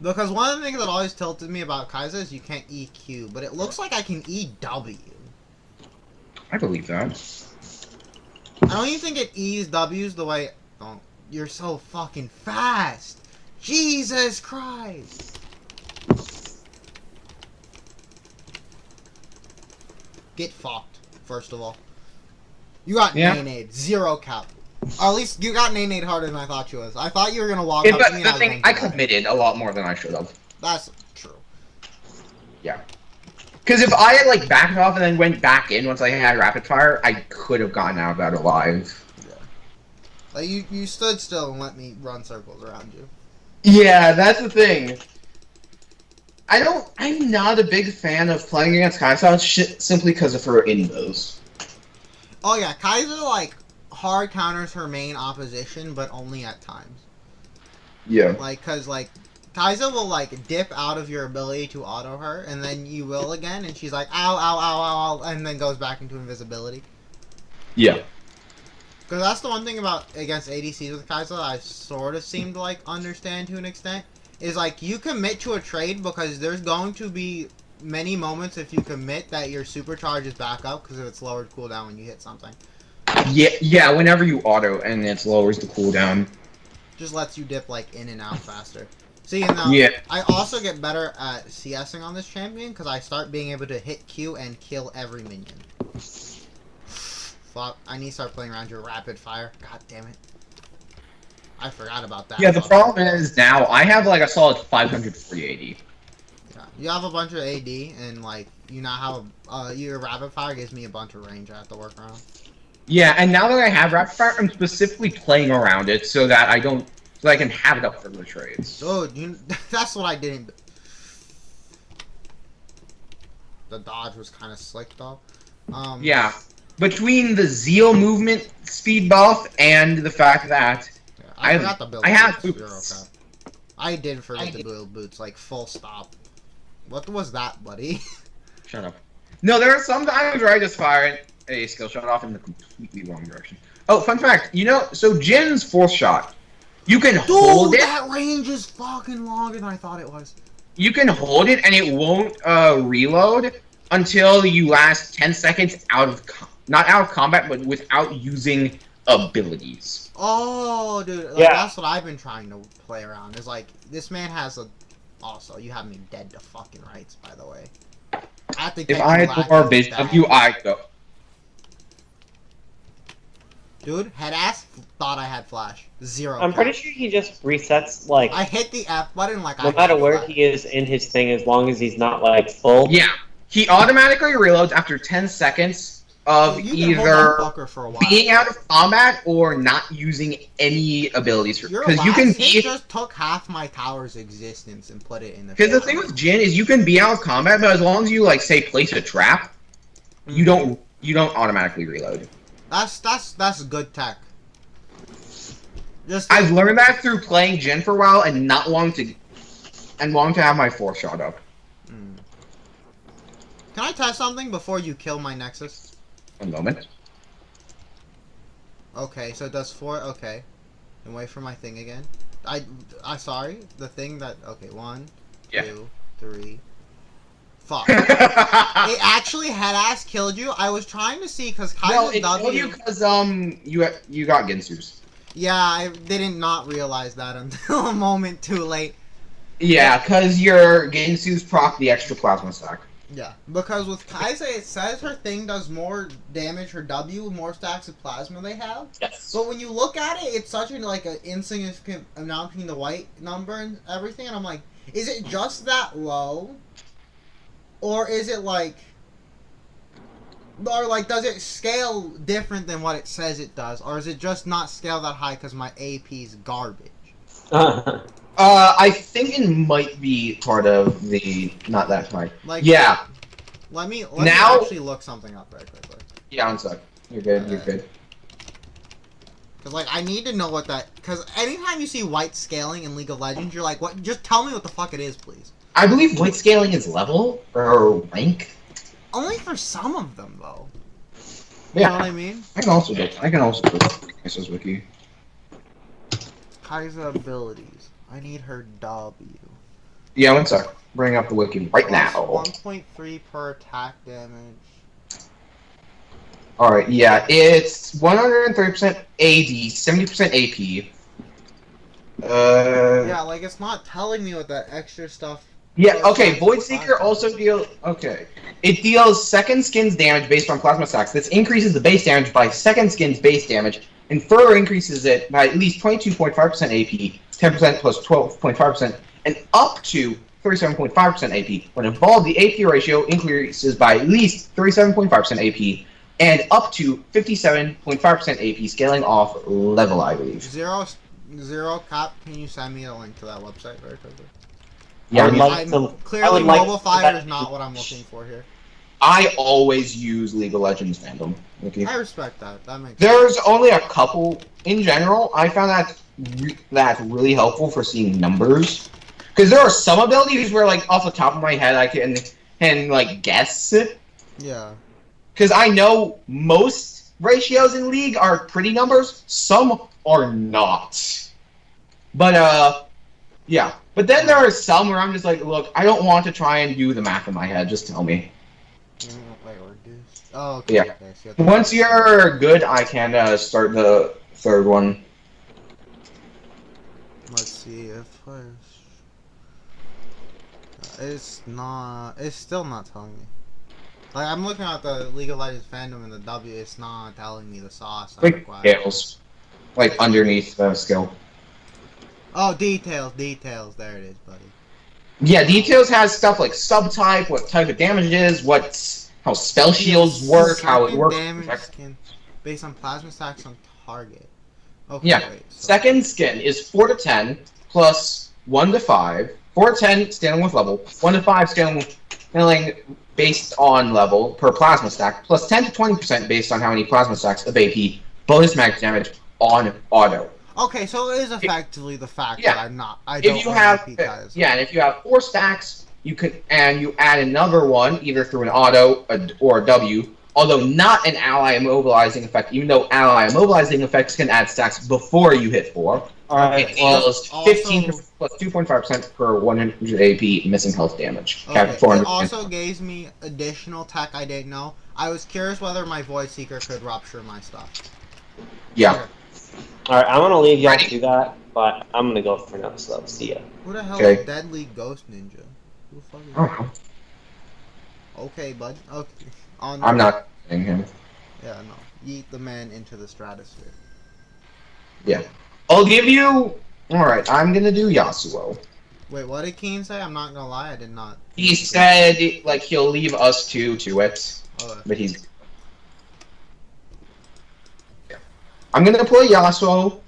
Because one of the things that always tilted me about Kaiser is you can't EQ, but it looks like I can EW. I believe that. I don't even think it E's W's the way... Oh, you're so fucking fast! Jesus Christ! Get fucked, first of all. You got Nade. Zero cap. Or at least you got Nade harder than I thought you was. I thought you were gonna walk up But to me the and thing, I committed a lot more than I should have. That's true. Yeah. Because if I had, like, backed off and then went back in once I had rapid fire, I could have gotten out of that alive. Yeah. Like, you stood still and let me run circles around you. Yeah, that's the thing. I'm not a big fan of playing against Kai'Sa simply because of her invis. Oh yeah, Kaiser, like, hard counters her main opposition, but only at times. Yeah. Like, cause, like, Kaiser will, like, dip out of your ability to auto her, and then you will again, and she's like, ow, ow, ow, ow, ow, and then goes back into invisibility. Yeah. Because that's the one thing about against ADCs with Kaiser that I sort of seem to, like, understand to an extent, is, like, you commit to a trade because there's going to be many moments if you commit that your supercharge is back up because of its lowered cooldown when you hit something. Yeah, whenever you auto and it lowers the cooldown. Just lets you dip, like, in and out faster. See, and I also get better at CSing on this champion because I start being able to hit Q and kill every minion. Fuck, I need to start playing around your rapid fire. God damn it. I forgot about that. Yeah, the problem is now I have like a solid 540 AD. Yeah, you have a bunch of AD and like you now have your rapid fire gives me a bunch of range I have to work around. Yeah, and now that I have rapid fire, I'm specifically playing around it so that I can have it up for the trades. Dude, that's what I didn't. The dodge was kind of slick though. Yeah, between the Zeal movement speed buff and the fact that I forgot to build. I have boots. I did forget to build boots, like full stop. What was that, buddy? Shut up. No, there are some times where I just fire a skill shot off in the completely wrong direction. Oh, fun fact, so Jin's fourth shot, you can hold it. That range is fucking longer than I thought it was. You can hold it and it won't reload until you last 10 seconds not out of combat, but without using abilities. Oh, dude, like, yeah. That's what I've been trying to play around. Is like this man has a. Also, you have me dead to fucking rights, by the way. I have to if I had more vision of you, I'd go. Dude, head ass thought I had flash. Zero. I'm pretty sure he just resets like. I hit the F button like. No matter where he is in his thing, as long as he's not like full. Yeah, he automatically reloads after 10 seconds of either being out of combat or not using any abilities. Because you can be. Just took half my tower's existence and put it in the. Because the thing with Jin is you can be out of combat, but as long as you like say place a trap, you don't automatically reload. That's good tech. I've learned that through playing Jin for a while and not long to have my fourth shot up. Can I test something before you kill my Nexus? A moment. Okay, so it does 4. Okay, and wait for my thing again. I sorry. The thing that. Okay, 1, 2, 3. Fuck. It actually head ass killed you. I was trying to see because Kaiser's it killed you because you got Ginsu's. Yeah, I didn't not realize that until a moment too late. Yeah, because your Ginsu's proc the extra plasma stack. Yeah, because with Kaiser it says her thing does more damage, her W, more stacks of plasma they have. Yes. But when you look at it, it's such an insignificant amount between the white number and everything, and I'm like, is it just that low? Or is it like... Or like, does it scale different than what it says it does? Or is it just not scale that high because my AP's garbage? I think it might be part of the not that high. Like, yeah. Let me actually look something up very quickly. Yeah, one sec. You're good. You're good. Cause like I need to know what that. Cause anytime you see white scaling in League of Legends, you're like, what? Just tell me what the fuck it is, please. I believe white scaling is level or rank. Only for some of them, though. Yeah. You know what I mean? I can also do Kaisa's wiki. Kaiser abilities. I need her W. Yeah, one sec. Bring up the wiki right Plus now. 1.3 per attack damage. Alright, yeah, it's 130% AD, 70% AP. Yeah, like it's not telling me what that extra stuff. Yeah, plus okay, stacks Void of Seeker plasma. also deals... Okay. It deals second skin's damage based on plasma stacks. This increases the base damage by second skin's base damage, and further increases it by at least 22.5% AP, 10% plus 12.5%, and up to 37.5% AP. When involved, the AP ratio increases by at least 37.5% AP, and up to 57.5% AP, scaling off level, I believe. Zero cap. Can you send me a link to that website very quickly? Yeah, I would like I'm to. clearly I would like mobile to- fire is not what I'm looking for here. I always use League of Legends fandom. Okay. I respect that. That makes sense. There's only a couple in general. I found that's really helpful for seeing numbers, because there are some abilities where, like, off the top of my head, I can like guess, Yeah. because I know most ratios in League are pretty numbers. Some are not. But yeah. But then there are some where I'm just like, look, I don't want to try and do the math in my head. Just tell me. Wait, reduce. Oh, okay. Yeah. Okay, so you have to- Once you're good, I can start the third one. Let's see if it's not. It's still not telling me. Like I'm looking at the League of Legends fandom and the W. It's not telling me the sauce I Like require. scales, like underneath the skill. Oh, details. There it is, buddy. Yeah, details has stuff like subtype, what type of damage it is, how spell shields work, how it Second works. damage skin based on plasma stacks on target. Okay, Yeah. wait. So Second skin is 4 to 10 plus 1 to 5. 4 to 10 scaling with level, 1 to 5 scaling based on level per plasma stack, plus 10 to 20% based on how many plasma stacks of AP bonus max damage on auto. okay, so it is effectively the fact Yeah. that I'm not. I don't If you own have AP ties. yeah, and if you have 4 stacks, you add another one either through an auto or a W. Although not an ally immobilizing effect, even though ally immobilizing effects can add stacks before you hit 4. Alright, It well, deals 15 plus 2.5% per 100 AP missing health damage. Okay. 400. It also gave me additional tech I didn't know. I was curious whether my Void Seeker could rupture my stuff. Yeah. alright, I'm gonna leave y'all Ready? to that, but I'm gonna go for now, so see ya. Who the hell Okay. is Deadly Ghost Ninja? Who the fuck is I that? don't know. Okay, bud. Okay. On I'm not saying him. Yeah, no. Yeet the man into the stratosphere. Yeah. I'll give you. Alright, I'm gonna do Yasuo. Wait, what did Keen say? I'm not gonna lie, I did not. He said, like, he'll leave us two to it. Oh, But he's. Yeah. I'm gonna play Yasuo.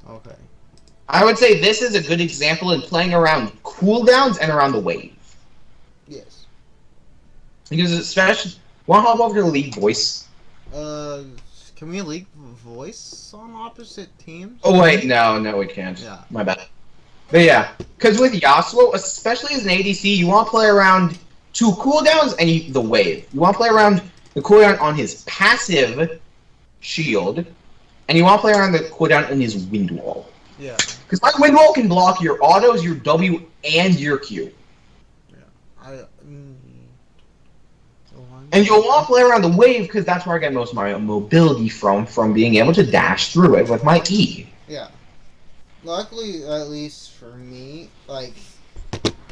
okay. I would say this is a good example in playing around cooldowns and around the wave. Yes. Because especially. Wanna hop over to the League voice? Can we leak voice on opposite teams? Oh, wait, no, we can't. Yeah. My bad. But yeah, because with Yasuo, especially as an ADC, you want to play around two cooldowns and the wave. You want to play around the cooldown on his passive shield, and you want to play around the cooldown in his wind wall. Yeah. Because my wind wall can block your autos, your W, and your Q. And you'll want to play around the wave because that's where I get most of my mobility from being able to dash through it with my E. Yeah. Luckily, at least for me, like,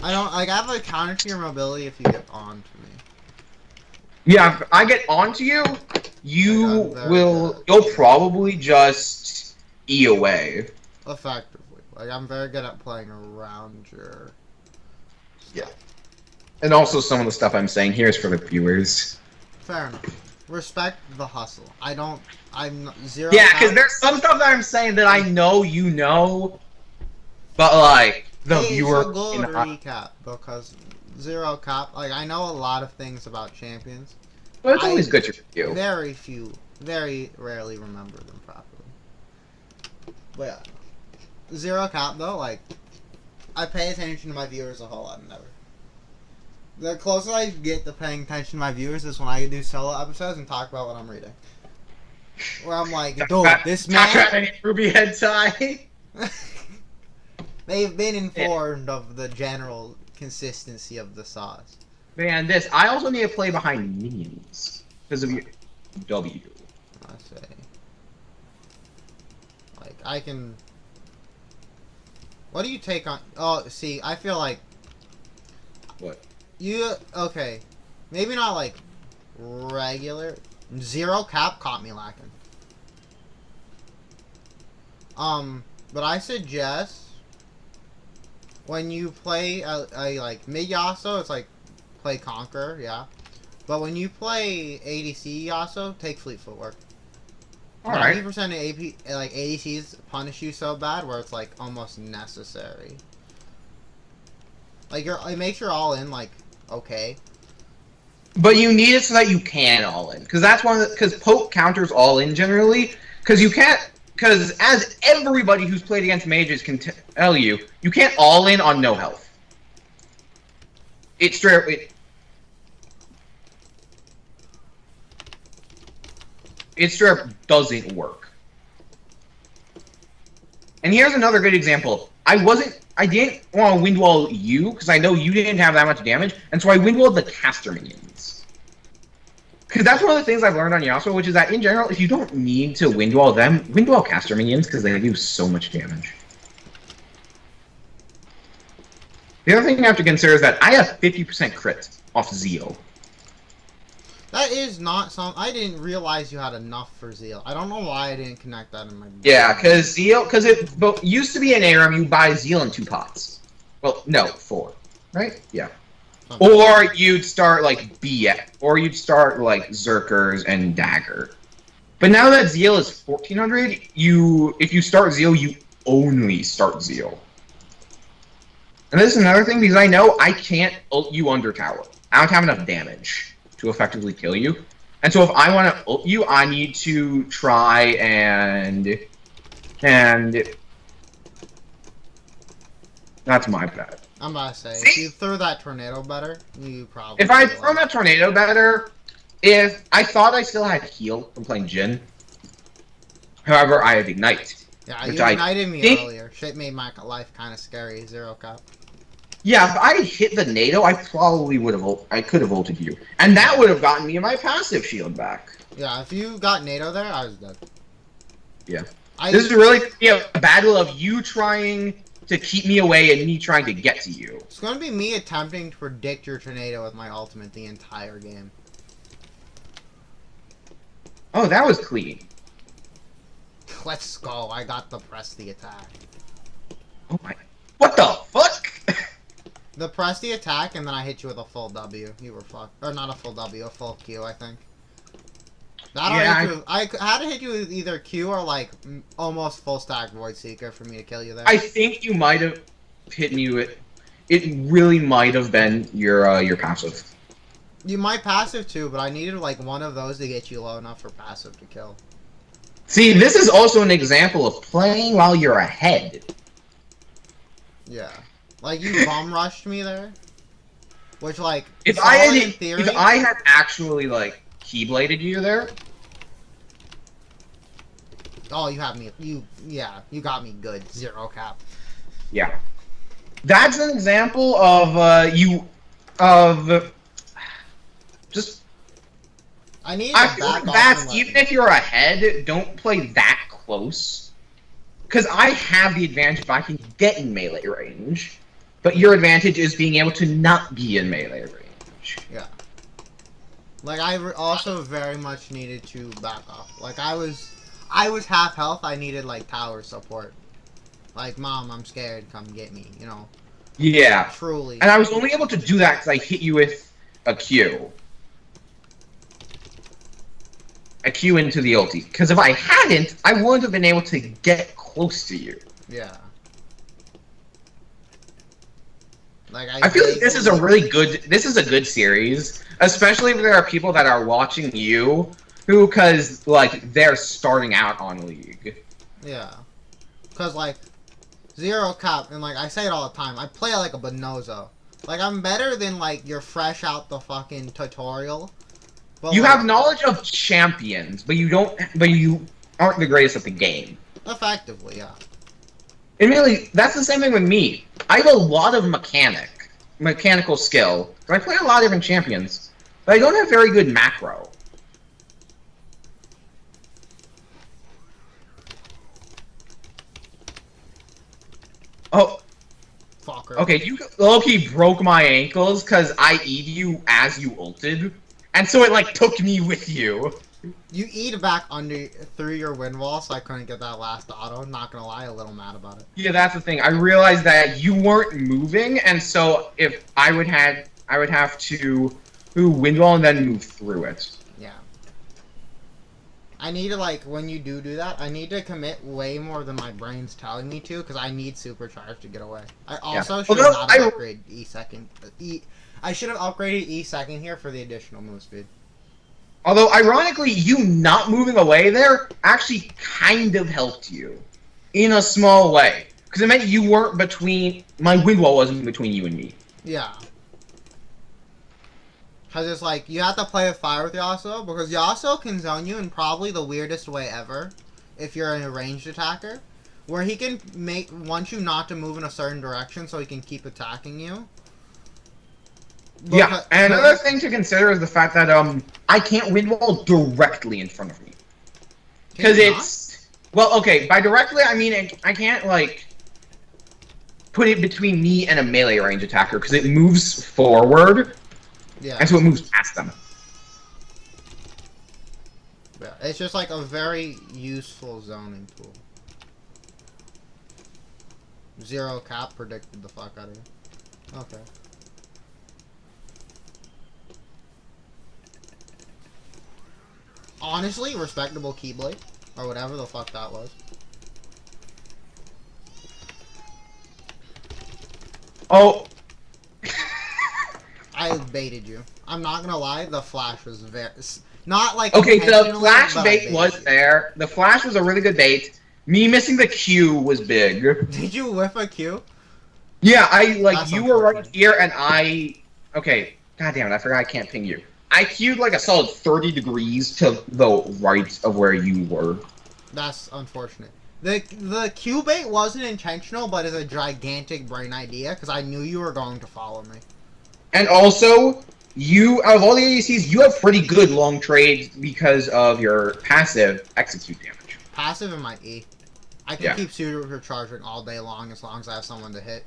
I don't, like, I have a counter to your mobility if you get on to me. Yeah, if I get onto you, you'll probably just E away. Effectively. Like, I'm very good at playing around your... Yeah. And also some of the stuff I'm saying here is for the viewers. Fair enough. Respect the hustle. I'm zero... Yeah, because there's some stuff that I'm saying that I know you know, but like, the viewer... So go to recap, because zero cap, like, I know a lot of things about champions. Well, it's always good to review. Very rarely remember them properly. But yeah. Zero cap, though, like, I pay attention to my viewers a whole lot, never. The closer I get to paying attention to my viewers is when I do solo episodes and talk about what I'm reading. Where I'm like, dude, this man... Ruby head tie. They've been informed of the general consistency of the sauce. Man, I also need to play behind minions because of your W. I say. Like, I can... What do you take on... Oh, see, I feel like... What? You... Okay. Maybe not, like, regular... Zero cap caught me lacking. But I suggest... When you play a like, mid Yasuo, it's like... Play Conqueror, yeah. But when you play ADC Yasuo, take Fleet Footwork. Alright. 90% of AP, like, ADCs punish you so bad where it's, like, almost necessary. Like, it makes your all-in, like, okay. But you need it so that you can all in. Because that's one of the... Because poke counters all in generally. Because you can't... Because as everybody who's played against mages can tell you, you can't all in on no health. It's straight... It straight up doesn't work. And here's another good example. I didn't want to windwall you, because I know you didn't have that much damage, and so I windwalled the caster minions. Because that's one of the things I've learned on Yasuo, which is that in general, if you don't need to windwall them, windwall caster minions, because they do so much damage. The other thing you have to consider is that I have 50% crit off Zeal. That is not some... I didn't realize you had enough for Zeal. I don't know why I didn't connect that in my... Yeah, because Zeal... Because it used to be an ARAM, you buy Zeal in 2 pots. Well, no, 4. Right? Yeah. Or you'd start, like, BF. Or you'd start, like, Zerkers and Dagger. But now that Zeal is 1400, if you start Zeal, you only start Zeal. And this is another thing, because I know I can't ult you under tower. I don't have enough damage to effectively kill you. And so if I want to ult you, I need to try and that's my bad. I'm about to say, See? if you threw that tornado better, you probably... If I throw that tornado better, if I thought I still had heal from playing Jhin, however, I have ignite. Yeah, which you ignited me earlier. Shit made my life kind of scary. Zero cap. Yeah, if I hit the NATO, I probably would have. I could have ulted you, and that would have gotten me my passive shield back. Yeah, if you got NATO there, I was dead. Yeah, this is really a battle of you trying to keep me away and me trying to get to you. It's going to be me attempting to predict your tornado with my ultimate the entire game. Oh, that was clean. Let's go. I got the press the attack. Oh my! What the fuck? The press the attack, and then I hit you with a full W. You were fucked. Or not a full W, a full Q, I think. I had to hit you with either Q or, like, almost full stack Void Seeker for me to kill you there. I think you might have hit me with... It really might have been your passive. You might passive too, but I needed, like, one of those to get you low enough for passive to kill. See, this is also an example of playing while you're ahead. Yeah. Like, you bum rushed me there. Which, like, If I had actually, like, keybladed you there... Oh, you have me. You got me good. Zero cap. Yeah. That's an example of, just... I need I to feel back like off that's, and let even me- if you're ahead, don't play that close. Because I have the advantage if I can get in melee range. But your advantage is being able to not be in melee range. Yeah. Like, I also very much needed to back off. Like, I was half health, I needed, like, tower support. Like, Mom, I'm scared, come get me, you know? Yeah. Truly. And I was only able to do that because I hit you with a Q. A Q into the ulti. Because if I hadn't, I wouldn't have been able to get close to you. Yeah. Like, I feel like this is a really good, series, especially if there are people that are watching you who, because, like, they're starting out on League. Yeah. Because, like, zero cap, and, like, I say it all the time, I play like a bonozo. Like, I'm better than, like, you're fresh out the fucking tutorial. But, You like, have knowledge of champions, but you aren't the greatest at the game. effectively, yeah. Admittedly, that's the same thing with me. I have a lot of mechanical skill. So I play a lot of different champions, but I don't have very good macro. Oh, Fucker. okay, you low-key broke my ankles because I E'd you as you ulted. And so it, like, took me with you. You E'd back through your wind wall, so I couldn't get that last auto. Not gonna lie, a little mad about it. Yeah, that's the thing. I realized that you weren't moving, and so if I would have to do wind wall and then move through it. Yeah. I need to, like, when you do that, I need to commit way more than my brain's telling me to, because I need supercharge to get away. I also should have not upgraded E second. I should have upgraded E second here for the additional move speed. Although, ironically, you not moving away there actually kind of helped you. In a small way. Because it meant you weren't between... My wind wall wasn't between you and me. Yeah. Because it's like, you have to play with fire with Yasuo, because Yasuo can zone you in probably the weirdest way ever, if you're a ranged attacker, where he can want you not to move in a certain direction so he can keep attacking you. Yeah, and another thing to consider is the fact that I can't wind wall directly in front of me. Because it's... Well, okay, by directly I mean I can't, like, put it between me and a melee range attacker, because it moves forward, yeah, and so it moves past them. Yeah, it's just like a very useful zoning tool. Zero cap predicted the fuck out of you. Okay. Honestly, respectable Keyblade. Or whatever the fuck that was. Oh. I baited you. I'm not gonna lie, the flash was very... Not like... Okay, the intentionally, flash but I bait baited was you. there. The flash was a really good bait. Me missing the Q was big. Did you whiff a Q? Yeah, you That's were right unfortunate. here, and okay, god damn it, I forgot I can't ping you. I queued like a solid 30 degrees to the right of where you were. That's unfortunate. The Q bait wasn't intentional, but is a gigantic brain idea, because I knew you were going to follow me. And also, out of all the ADCs, you have pretty good long trades because of your passive execute damage. Passive and my E. I can keep supercharging all day long as I have someone to hit.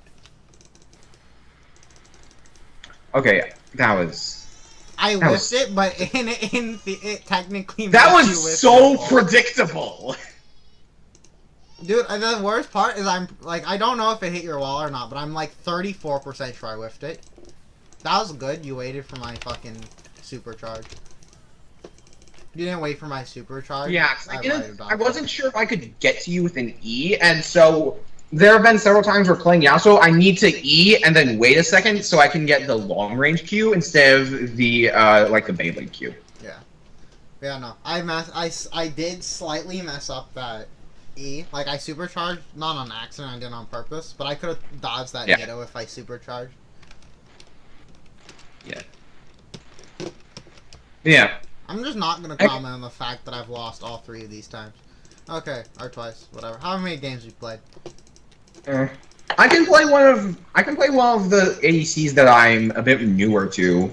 Okay, that was... I whiffed it, but it technically that makes you was whiff so it all. predictable! Dude, the worst part is I don't know if it hit your wall or not, but I'm like 34% sure I whiffed it. That was good. You waited for my fucking supercharge. You didn't wait for my supercharge? Yeah, I wasn't sure if I could get to you with an E, and so there have been several times where playing Yasuo, I need to E and then wait a second so I can get the long range Q instead of the like the Beyblade Q. Yeah. Yeah, no. I did slightly mess up that E. Like, I supercharged, not on accident, I did it on purpose, but I could have dodged that Ditto if I supercharged. Yeah. Yeah. I'm just not gonna comment on the fact that I've lost all 3 of these times. Okay, or twice, whatever. How many games we played? I can play one of the ADCs that I'm a bit newer to.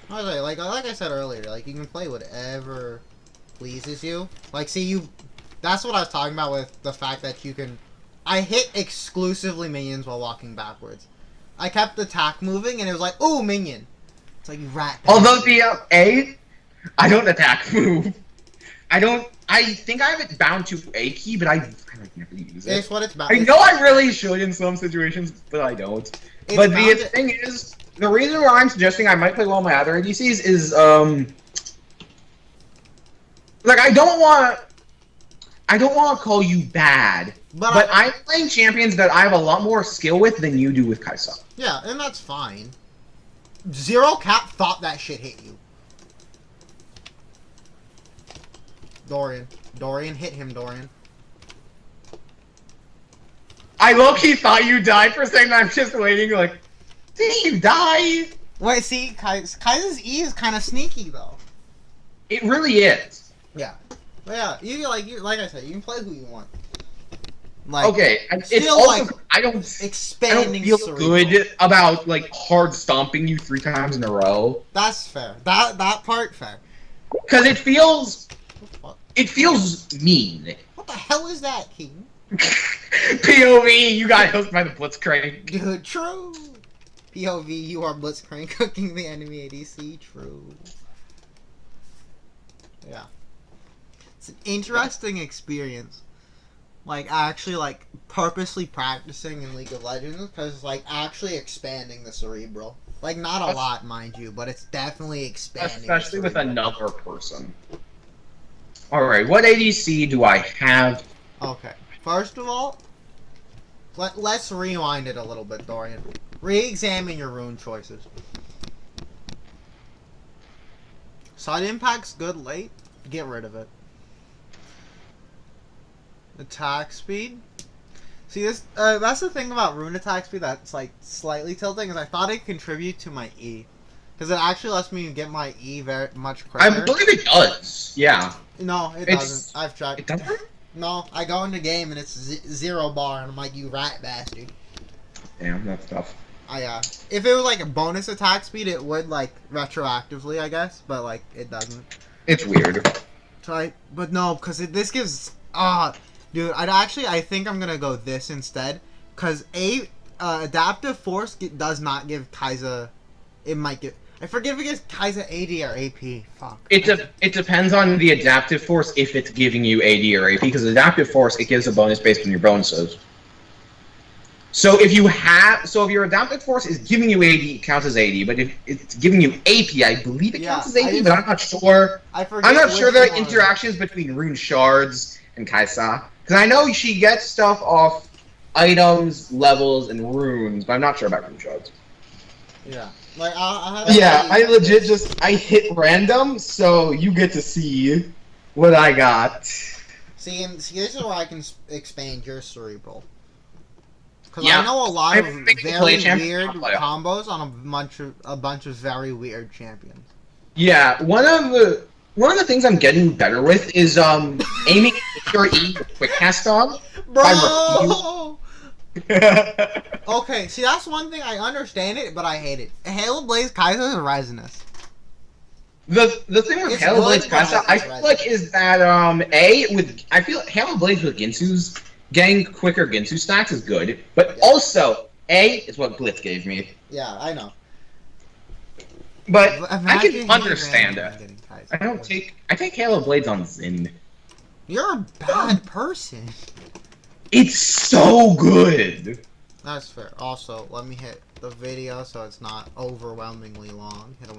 I was like I said earlier, like, you can play whatever pleases you. Like, see, that's what I was talking about with the fact that you can... I hit exclusively minions while walking backwards. I kept the attack moving, and it was like, ooh, minion. It's like, you rat bastard. Although I don't attack move. I think I have it bound to A key, but I like never use it. It's what it's bound. I know I really should in some situations, but I don't. But the thing is, the reason why I'm suggesting I might play one of my other ADCs is, like, I don't want to call you bad, but I'm playing champions that I have a lot more skill with than you do with Kaisa. Yeah, and that's fine. Zero Cap thought that shit hit you. Dorian, hit him, Dorian. I low-key thought you died for a second. I'm just waiting, like, did you die? Wait, see, Kaisa's E is kind of sneaky, though. It really is. Yeah. But yeah, like I said, you can play who you want. Like, okay, it's still, also like, I don't expanding feel cerebral. good about like hard stomping you 3 times in a row That's fair. That part fair. because it feels What mean. the hell is that, King? POV, you got hooked by the Blitzcrank. Dude, true. POV, you are Blitzcrank cooking the enemy ADC. True. Yeah. It's an interesting experience. Like, actually, like, purposely practicing in League of Legends, because, like, actually expanding the cerebral. Like, not a lot, mind you, but it's definitely expanding Especially the with cerebral. another person. Alright, what ADC do I have? Okay. First of all, let's rewind it a little bit, Dorian. Re-examine your rune choices. Side impact's good late. Get rid of it. Attack speed. See, this that's the thing about rune attack speed that's like slightly tilting, is I thought it'd contribute to my E. Because it actually lets me get my E very much quicker. I believe it does. Yeah. No, it It's- doesn't. I've tried. It doesn't? No, I go into game and it's 0 bar, and I'm like, you rat bastard. Damn, that's tough. If it was like a bonus attack speed, it would like retroactively, I guess, but like it doesn't. It's weird. Try, but no, because this gives dude. I think I'm gonna go this instead, because adaptive force does not give Kai'Sa. It might give. I forget if it gives Kai'Sa AD or AP. Fuck. It depends on the adaptive force if it's giving you AD or AP, because adaptive force it gives a bonus based on your bonuses. So if your adaptive force is giving you AD, it counts as AD. But if it's giving you AP, I believe it counts as AD, but I'm not sure. I forget. I'm not sure the one. interactions between rune shards and Kai'Sa, because I know she gets stuff off items, levels, and runes, but I'm not sure about rune shards. Yeah. Like I legit I hit random, so you get to see what I got. See, this is where I can expand your cerebral. Because Yeah. I know a lot of I'm making very play champ- weird playoff. combos on a bunch of very weird champions. Yeah, one of the things I'm getting better with is aiming your E quick cast on. Bro! Okay, see, that's one thing, I understand it, but I hate it. Halo Blaze Kai'Sa is resinous. The thing with It's Halo Blade good, but Kai'Sa, I it's feel red. like is that I feel Halo Blades with Ginsu's getting quicker Ginsu stacks is good, but also is what Blitz gave me. Yeah, I know. But I Imagine can he understand ran it. getting Kai'Sa. I take Halo Blades on Zin. You're a bad person. It's so good. That's fair. Also, let me hit the video so it's not overwhelmingly long. Hit